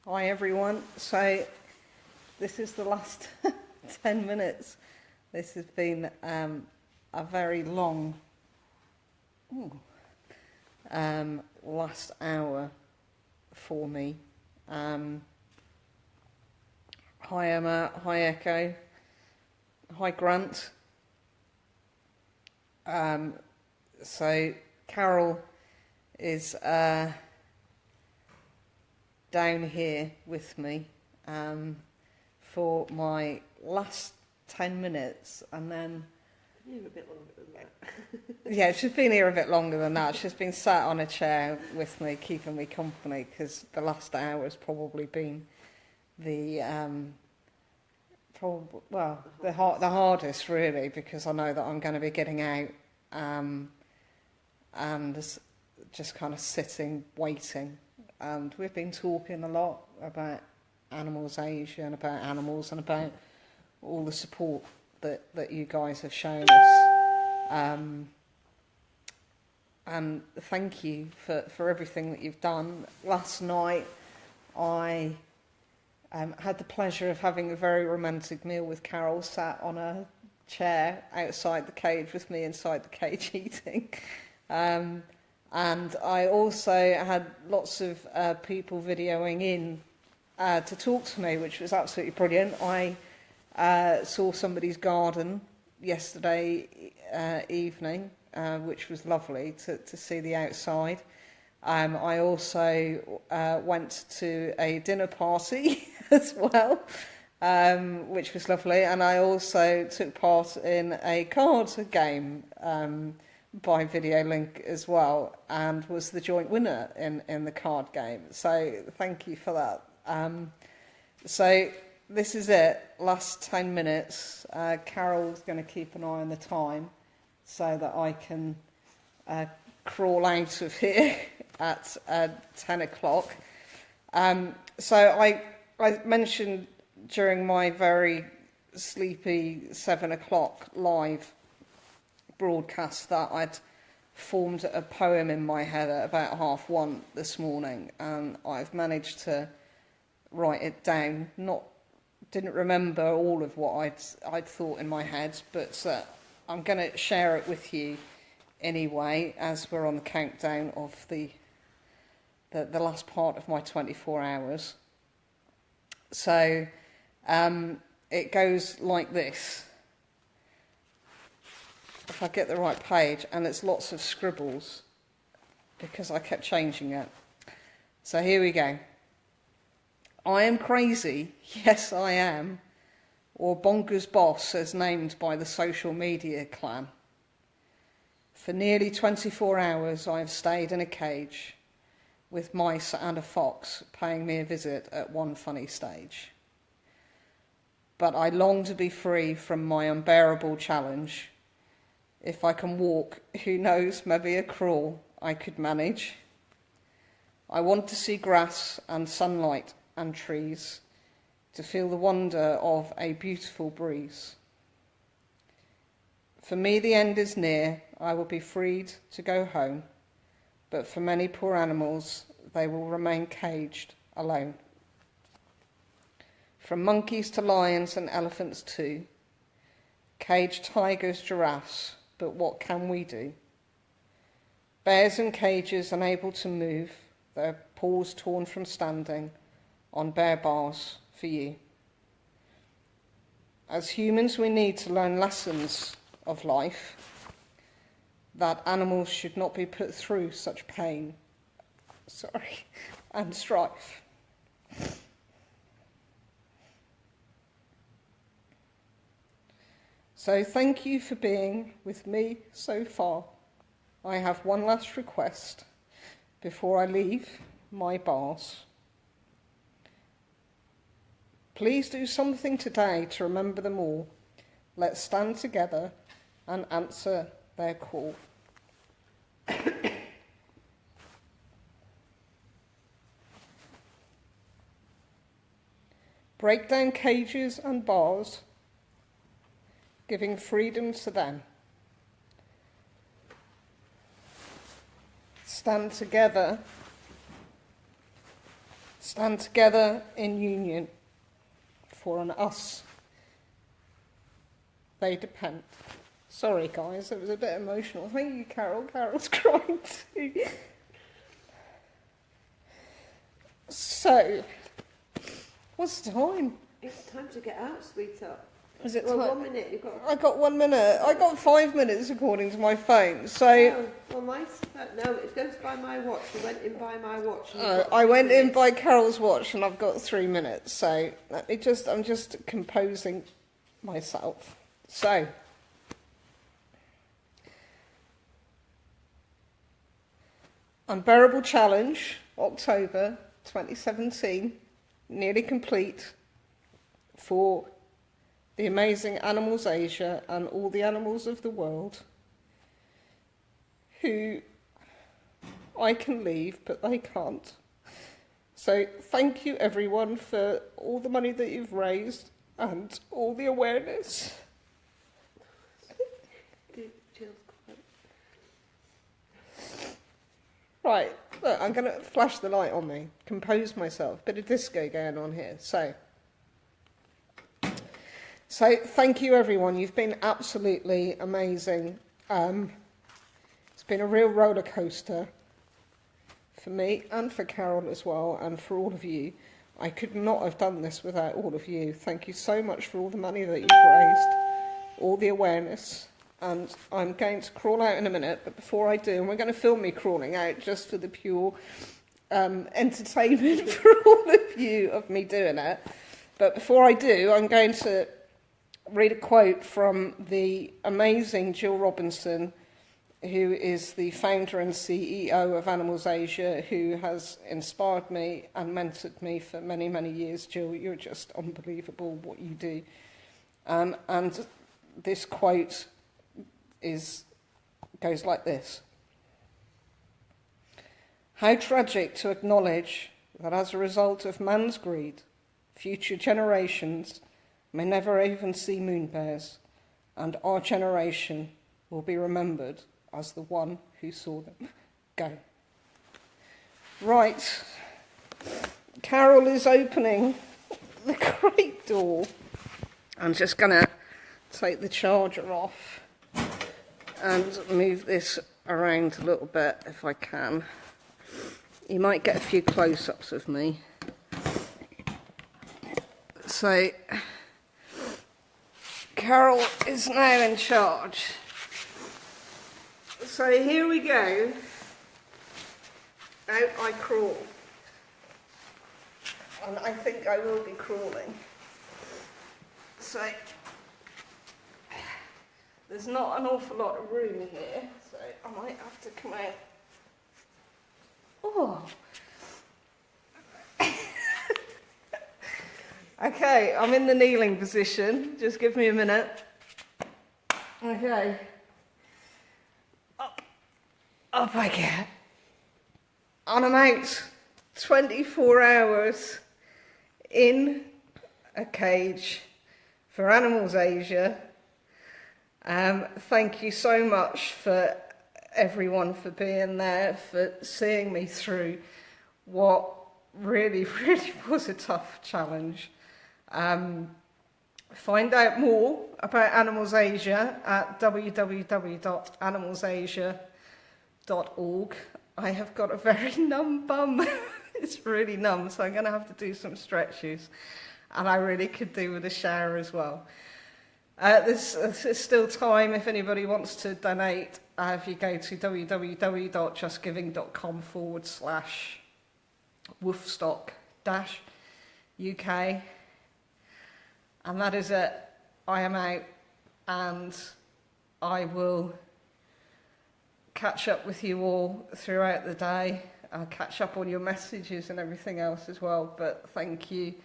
Hi everyone. So this is the last 10 minutes. This has been a very long last hour for me. Hi Emma, hi Echo, hi Grant. So Carol is down here with me for my last 10 minutes, and then a bit longer than that. yeah, she's been here a bit longer than that. She's been sat on a chair with me, keeping me company, because the last hour has probably been the the hardest really, because I know that I'm going to be getting out and just kind of sitting, waiting. And we've been talking a lot about Animals Asia and about animals and about all the support that you guys have shown us. And thank you for everything that you've done. Last night I had the pleasure of having a very romantic meal with Carol, sat on a chair outside the cage with me inside the cage eating. And I also had lots of people videoing in to talk to me, which was absolutely brilliant. I saw somebody's garden yesterday evening, which was lovely to see the outside. I also went to a dinner party as well, which was lovely. And I also took part in a card game by video link as well, and was the joint winner in the card game. So thank you for that. So this is it, last 10 minutes. Carol's going to keep an eye on the time so that I can crawl out of here at 10 o'clock. So I mentioned during my very sleepy 7 o'clock live broadcast that I'd formed a poem in my head at about 1:30 this morning, and I've managed to write it down. Didn't remember all of what I'd thought in my head, but I'm going to share it with you anyway, as we're on the countdown of the last part of my 24 hours. So it goes like this. If I get the right page, and it's lots of scribbles because I kept changing it. So here we go. I am crazy, yes I am, or bonkers boss as named by the social media clan. For nearly 24 hours I have stayed in a cage with mice and a fox paying me a visit at one funny stage. But I long to be free from my unbearable challenge. If I can walk, who knows, maybe a crawl I could manage. I want to see grass and sunlight and trees, to feel the wonder of a beautiful breeze. For me the end is near, I will be freed to go home, but for many poor animals they will remain caged alone. From monkeys to lions and elephants too, caged tigers, giraffes, but what can we do? Bears in cages unable to move, their paws torn from standing on bare bars for you. As humans we need to learn lessons of life, that animals should not be put through such pain, and strife. So thank you for being with me so far. I have one last request before I leave my bars. Please do something today to remember them all. Let's stand together and answer their call. Break down cages and bars, giving freedom to them. Stand together stand together in union, for on us they depend. Sorry guys, it was a bit emotional. Thank you, Carol. Carol's crying too. So, what's the time? It's time to get out, sweetheart. Is it Well, time? 1 minute. You've got. I got 1 minute. I got 5 minutes according to my phone. So Oh, well, no, it goes by my watch. You went in by my watch. And you've got I 3 went in minutes. by Carol's watch, and I've got 3 minutes. So I'm just composing myself. So. Unbearable Challenge, October 2017, nearly complete for the amazing Animals Asia and all the animals of the world who I can leave, but they can't. So thank you everyone for all the money that you've raised and all the awareness. Jill's quite. Right, look, I'm going to flash the light on me, compose myself, bit of disco going on here. So thank you everyone, you've been absolutely amazing. It's been a real roller coaster for me and for Carol as well, and for all of you. I could not have done this without all of you. Thank you so much for all the money that you've raised, all the awareness. And I'm going to crawl out in a minute, but before I do, and we're going to film me crawling out just for the pure entertainment for all of you of me doing it. But before I do, I'm going to read a quote from the amazing Jill Robinson, who is the founder and CEO of Animals Asia, who has inspired me and mentored me for many, many years. Jill, you're just unbelievable what you do. And this quote goes like this. How tragic to acknowledge that as a result of man's greed, future generations may never even see moon bears, and our generation will be remembered as the one who saw them. Go. Right. Carol is opening the crate door. I'm just going to take the charger off and move this around a little bit if I can. You might get a few close-ups of me. So, Carol is now in charge. So here we go. Out I crawl. And I think I will be crawling. So there's not an awful lot of room here, so I might have to come out. Oh. Okay, I'm in the kneeling position. Just give me a minute. Okay. Up I get. And I'm out 24 hours in a cage for Animals Asia. Thank you so much for everyone for being there, for seeing me through what really, really was a tough challenge. Find out more about Animals Asia at www.animalsasia.org. I have got a very numb bum. It's really numb, so I'm going to have to do some stretches. And I really could do with a shower as well. There's still time if anybody wants to donate. If you go to www.justgiving.com/woofstock-UK. And that is it. I am out, and I will catch up with you all throughout the day. I'll catch up on your messages and everything else as well, but thank you.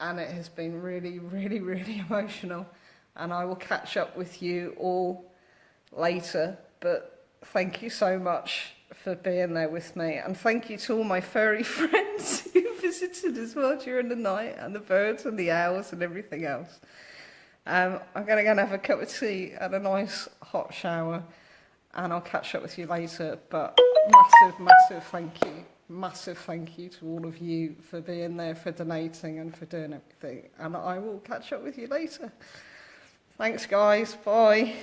And it has been really, really, really emotional. And I will catch up with you all later. But thank you so much for being there with me. And thank you to all my furry friends who visited as well during the night, and the birds and the owls and everything else. I'm going to go and have a cup of tea and a nice hot shower. And I'll catch up with you later. But massive, massive thank you. massive thank you to all of you for being there, for donating and for doing everything. And I will catch up with you later. Thanks, guys. Bye.